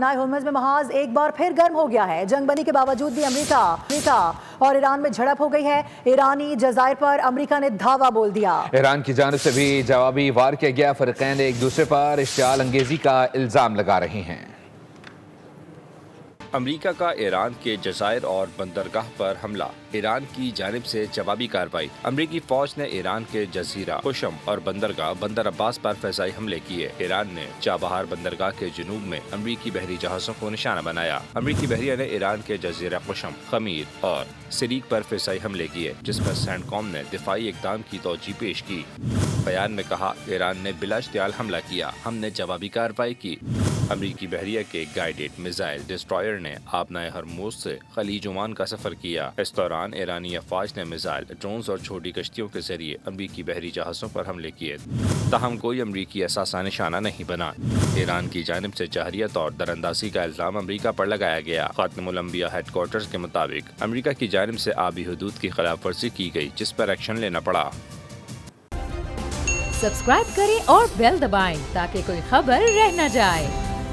پائپلائن Hormuz میں محاذ ایک بار پھر گرم ہو گیا ہے. جنگ بندی کے باوجود بھی امریکہ اور ایران میں جھڑپ ہو گئی ہے. ایرانی جزائر پر امریکہ نے دھاوا بول دیا. ایران کی جانب سے بھی جوابی وار کیا گیا. فریقین ایک دوسرے پر اشتعال انگیزی کا الزام لگا رہے ہیں. امریکہ کا ایران کے جزائر اور بندرگاہ پر حملہ. ایران کی جانب سے جوابی کارروائی. امریکی فوج نے ایران کے جزیرہ قشم اور بندرگاہ بندر عباس پر فضائی حملے کیے. ایران نے چابہار بندرگاہ کے جنوب میں امریکی بحری جہازوں کو نشانہ بنایا. امریکی بحریہ نے ایران کے جزیرہ قشم، خمیر اور سریک پر فضائی حملے کیے، جس پر سینڈ کام نے دفاعی اقدام کی توجیہ پیش کی. بیان میں کہا، ایران نے بلا اشتعال حملہ کیا، ہم نے جوابی کارروائی کی. امریکی بحریہ کے گائیڈڈ میزائل ڈسٹرائر نے آبنائے ہرموز سے خلیج عمان کا سفر کیا. اس دوران ایرانی افواج نے میزائل، ڈرونز اور چھوٹی کشتیوں کے ذریعے امریکی بحری جہازوں پر حملے کیے، تاہم کوئی امریکی اثاثہ نشانہ نہیں بنا. ایران کی جانب سے جارحیت اور دراندازی کا الزام امریکہ پر لگایا گیا. خاتم الانبیاء ہیڈ کوارٹرز کے مطابق امریکہ کی جانب سے آبی حدود کی خلاف ورزی کی گئی، جس پر ایکشن لینا پڑا. سبسکرائب کریں اور بیل دبائیں تاکہ کوئی خبر رہ نہ جائے.